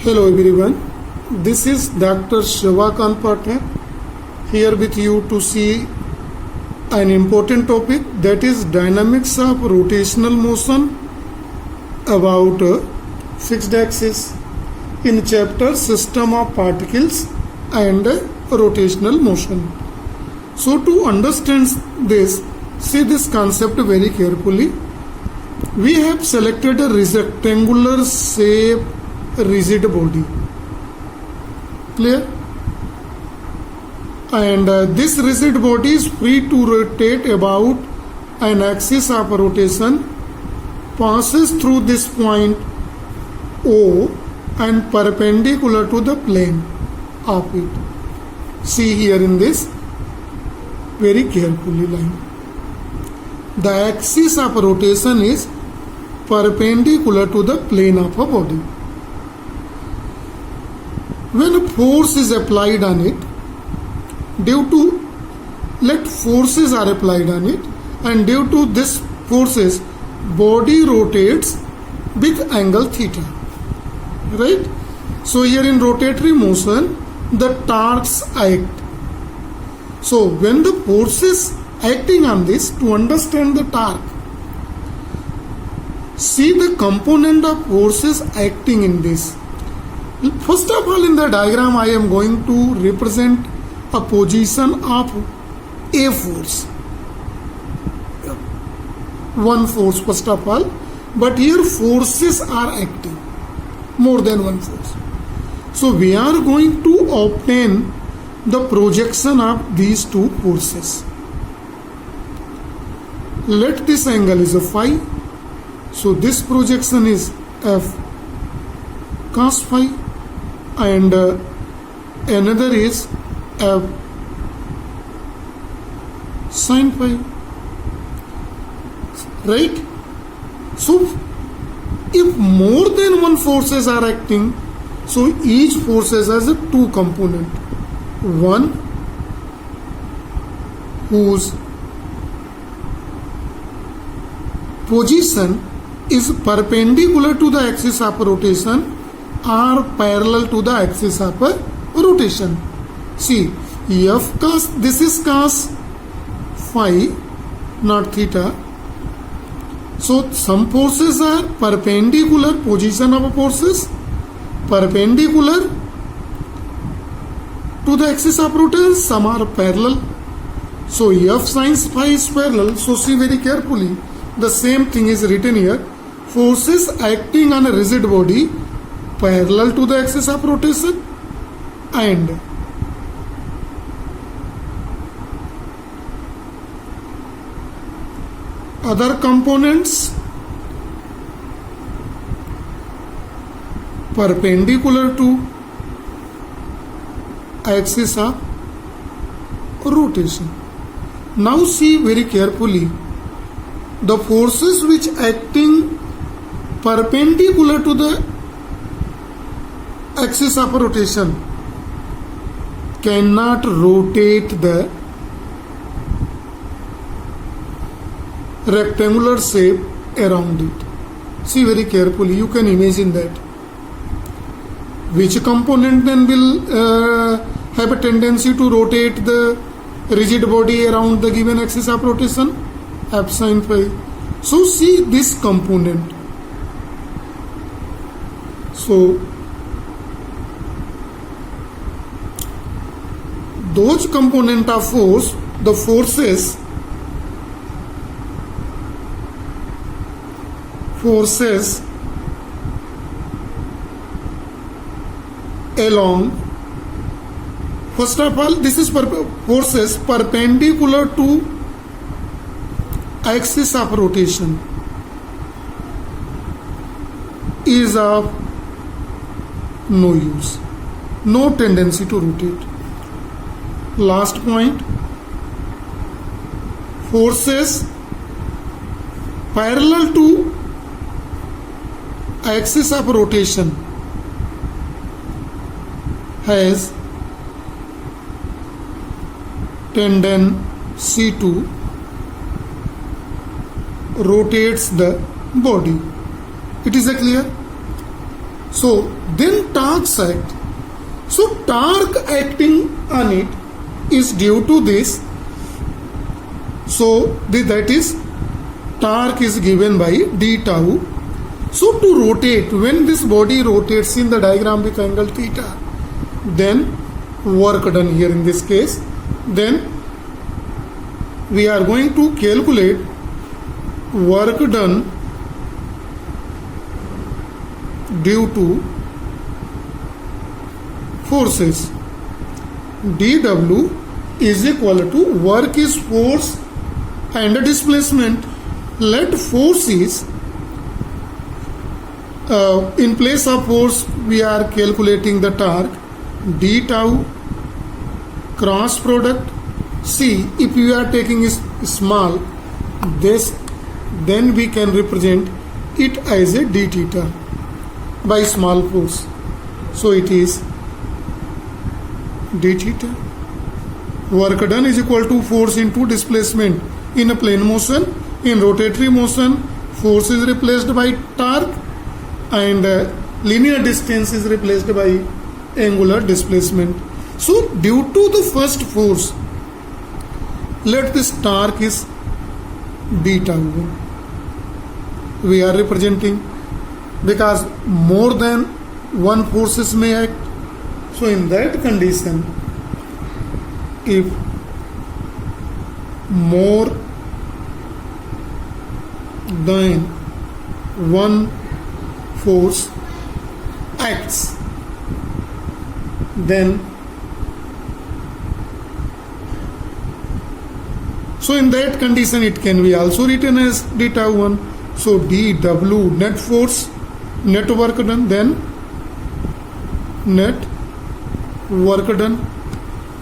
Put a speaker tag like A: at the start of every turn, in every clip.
A: Hello everyone, this is Dr. Shivakant Pathak here with you to see an important topic, that is dynamics of rotational motion about fixed axis in chapter System of Particles and Rotational Motion. So to understand this, see this concept very carefully. We have selected a rectangular shape rigid body, clear, and this rigid body is free to rotate about an axis of rotation, passes through this point O and perpendicular to the plane of it. See here in this very carefully line, the axis of rotation is perpendicular to the plane of a body. When a force is applied on it, forces are applied on it, and due to this forces, body rotates with angle theta. Right? So here in rotatory motion, the torques act. So when the forces acting on this, to understand the torque, see the component of forces acting in this. First of all, in the diagram I am going to represent a position of a force, one force first of all, but here forces are acting, more than one force. So we are going to obtain the projection of these two forces. Let this angle is a phi, so this projection is F cos phi, and another is F sin phi, right? So if more than one forces are acting, so each forces has a two component, one whose position is perpendicular to the axis of rotation are parallel to the axis of rotation. See, F cos, this is cos phi, not theta. So some forces are perpendicular, position of forces perpendicular to the axis of rotation, some are parallel. So F sin phi is parallel. So see very carefully, the same thing is written here. Forces acting on a rigid body parallel to the axis of rotation, and other components perpendicular to axis of rotation. Now see very carefully, the forces which acting perpendicular to the axis of rotation cannot rotate the rectangular shape around it. See very carefully, you can imagine that. Which component then will have a tendency to rotate the rigid body around the given axis of rotation? F sin phi. So see this component. So those component of force, the forces along, first of all, this is forces perpendicular to axis of rotation is of no use, no tendency to rotate. Last point, forces parallel to axis of rotation has tendency to rotates the body. It is a clear? So then torques act. So torque acting on it is due to this. So that is torque is given by d tau. So to rotate, when this body rotates in the diagram with angle theta, then work done here in this case, then we are going to calculate work done due to forces. dW is equal to work is force and displacement. Let force is in place of force we are calculating the torque d tau cross product. See, if we are taking is small this, then we can represent it as a d theta by small force. So it is d theta. Work done is equal to force into displacement. In a plane motion, in rotatory motion, force is replaced by torque and linear distance is replaced by angular displacement. So due to the first force, let this torque is d tau. We are representing because more than one forces may act. So in that condition, if more than one force acts, then so in that condition it can be also written as d tau 1. So dW net force, net work done, then net work done.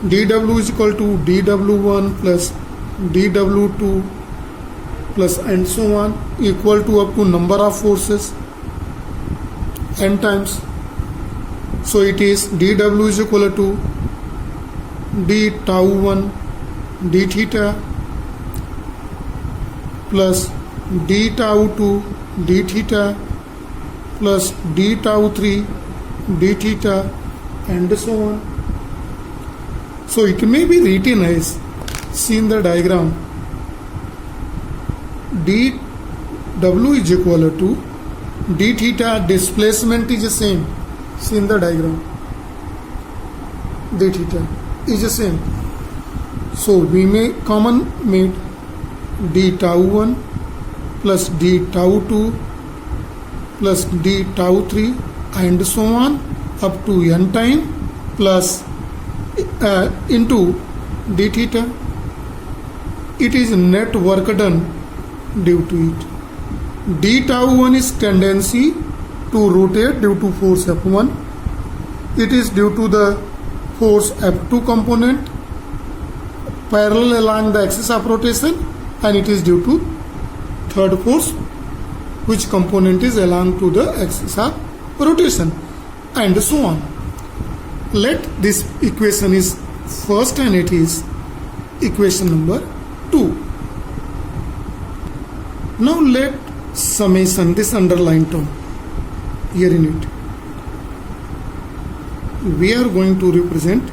A: dW is equal to dW1 plus dW2 plus and so on, equal to up to number of forces n times. So it is dW is equal to d tau 1 d theta plus d tau 2 d theta plus d tau 3 d theta and so on. So it may be written as, see in the diagram, dW is equal to d theta, displacement is the same. See in the diagram, d theta is the same. So we may common made d tau 1 plus d tau 2 plus d tau 3 and so on up to n time plus into d theta. It is net work done due to it. d tau 1 is tendency to rotate due to force F1. It is due to the force F2 component parallel along the axis of rotation, and it is due to third force which component is along to the axis of rotation and so on. Let this equation is first and it is equation number 2. Now let summation, this underlined term here in it, we are going to represent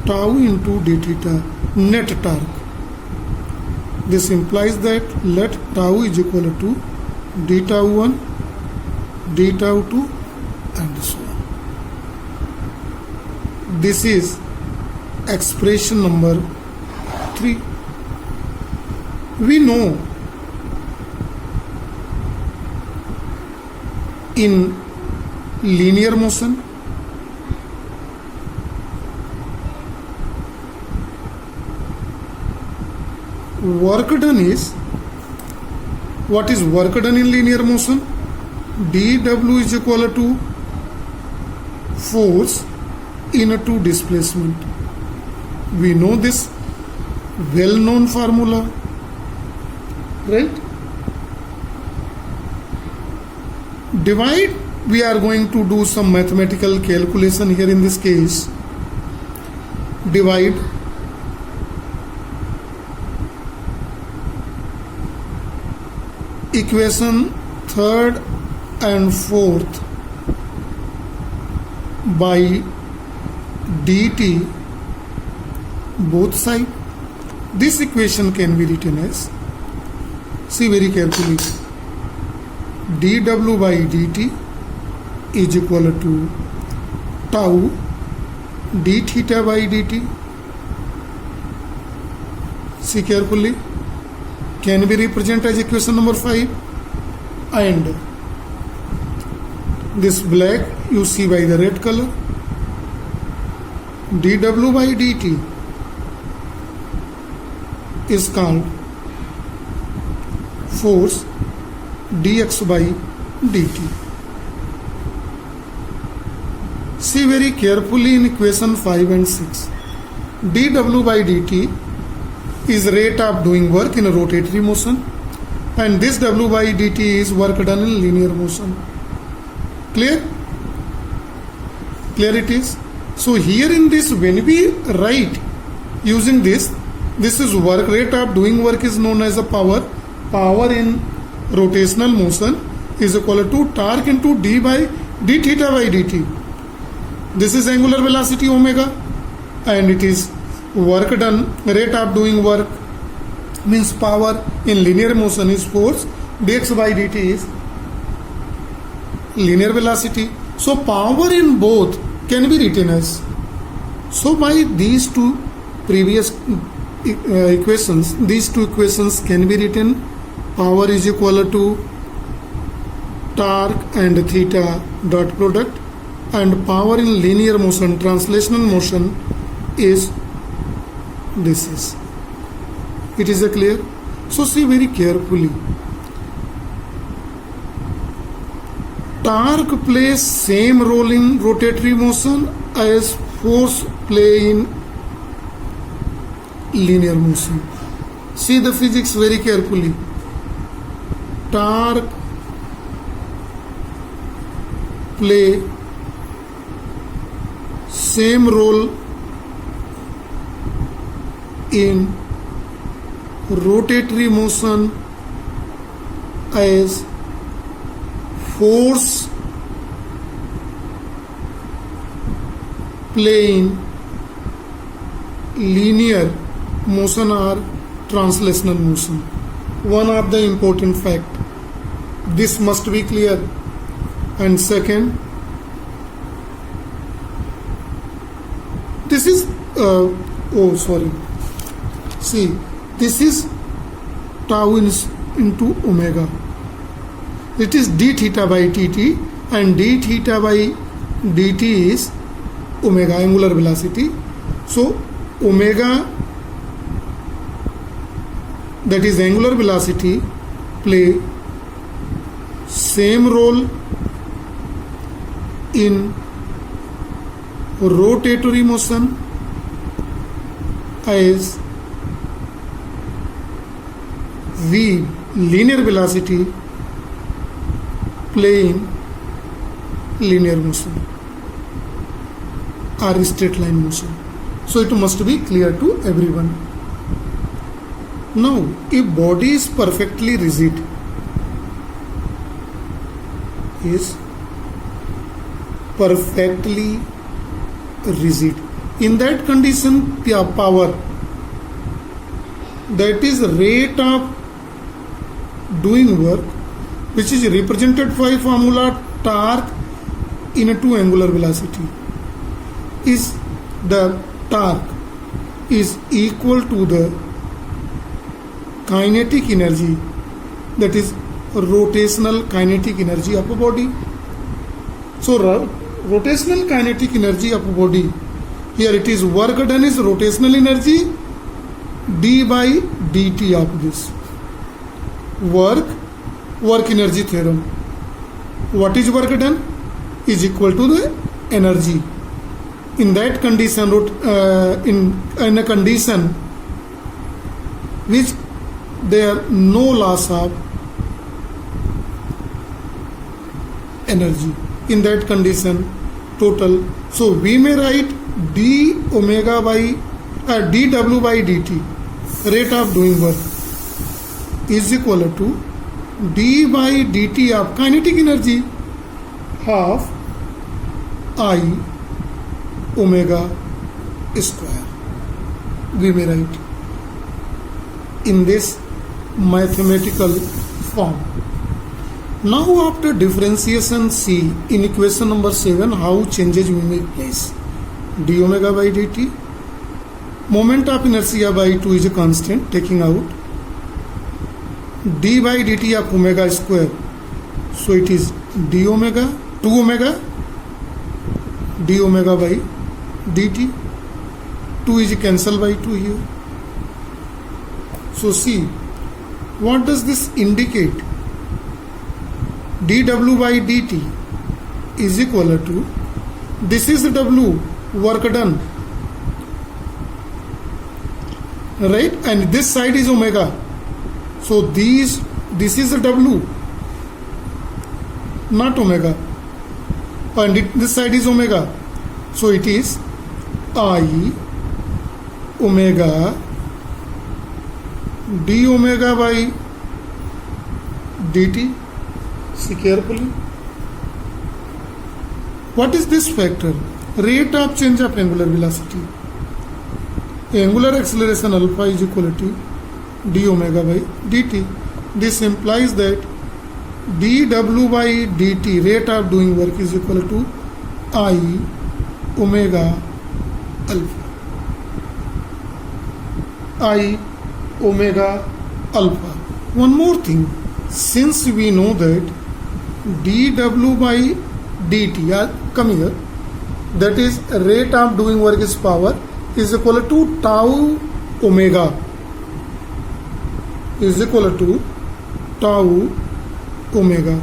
A: tau into d theta net torque. This implies that let tau is equal to d tau 1 d tau 2 and so on. This is expression number 3. We know in linear motion work done is, what is work done in linear motion? dW is equal to force into displacement. We know this well known formula, right? Divide, we are going to do some mathematical calculation here in this case. Divide equation third and fourth by dt both side. This equation can be written as, see very carefully, dw by dt is equal to tau d theta by dt. See carefully, can be represented as equation number 5, and this black you see by the red color, dw by dt is called force dx by dt. See very carefully in equation 5 and 6. dw by dt is rate of doing work in a rotatory motion, and this w by dt is work done in linear motion. Clear? Clear it is. So here in this, when we write using this is work, rate of doing work is known as a power. Power in rotational motion is equal to torque into d by d theta by dt. This is angular velocity omega, and it is work done, rate of doing work means power in linear motion is force, dx by dt is linear velocity. So power in both can be written as, so by these two previous equations, these two equations can be written, power is equal to torque and theta dot product, and power in linear motion, translational motion is this is. It is a clear? So see very carefully. Torque plays same role in rotatory motion as force play in linear motion. See the physics very carefully. Torque play same role in rotatory motion as force play in linear motion or translational motion. One of the important fact, this must be clear. And second, this is see, this is tau into omega. It is d theta by dt, and d theta by dt is omega, angular velocity. So omega, that is angular velocity, play same role in rotatory motion as v, linear velocity, play in linear motion or straight line motion. So it must be clear to everyone. Now, if body is perfectly rigid, in that condition, power, that is rate of doing work, which is represented by formula torque into angular velocity, is the torque is equal to the kinetic energy, that is rotational kinetic energy of a body. So rotational kinetic energy of a body, here it is work done is rotational energy d by dt of this work energy theorem. What is work done is equal to the energy. In that condition, in a condition which there no loss of energy, in that condition total, so we may write d omega by dw by dt, rate of doing work, is equal to d by dt of kinetic energy half I omega square. We may write in this mathematical form. Now after differentiation C in equation number 7, how changes we make place? D omega by dt. Moment of inertia by 2 is a constant, taking out d by dt of omega square. So it is d omega, 2 omega, d omega by dt. 2 is cancelled by 2 here. So see, what does this indicate? dw by dt is equal to, this is the w, work done, right? And this side is omega. So this is the w, not omega, and this side is omega. So it is I omega d omega by dt. See carefully. What is this factor? Rate of change of angular velocity. Angular acceleration alpha is equal to d omega by dt. This implies that dw by dt, rate of doing work, is equal to I omega alpha. I omega alpha. One more thing, since we know that dw by dt, come here, that is rate of doing work is power, is equal to tau omega, is equal to tau omega.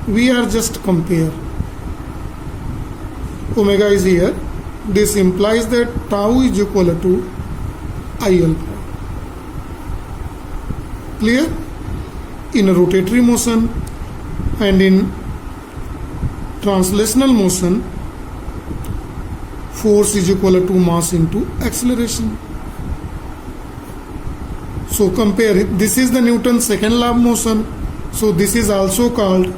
A: We are just compare. Omega is here. This implies that tau is equal to I alpha. Clear? In a rotatory motion and in translational motion, force is equal to mass into acceleration. So compare it. This is the Newton's second law of motion. So this is also called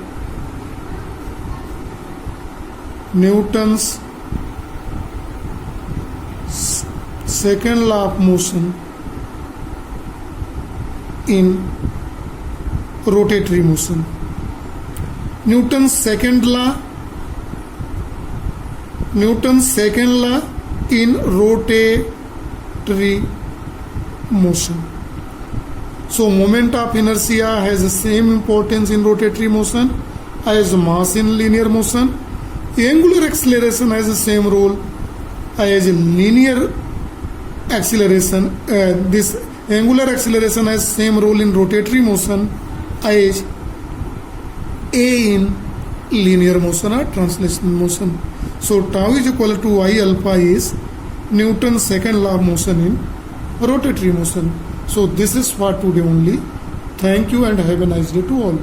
A: Newton's second law of motion in rotatory motion. Newton's second law in rotatory motion. So moment of inertia has the same importance in rotatory motion as mass in linear motion. Angular acceleration has the same role as linear acceleration. This angular acceleration has same role in rotatory motion as A in linear motion or translational motion. So tau is equal to I alpha is Newton's second law of motion in rotatory motion. So this is for today only. Thank you and have a nice day to all.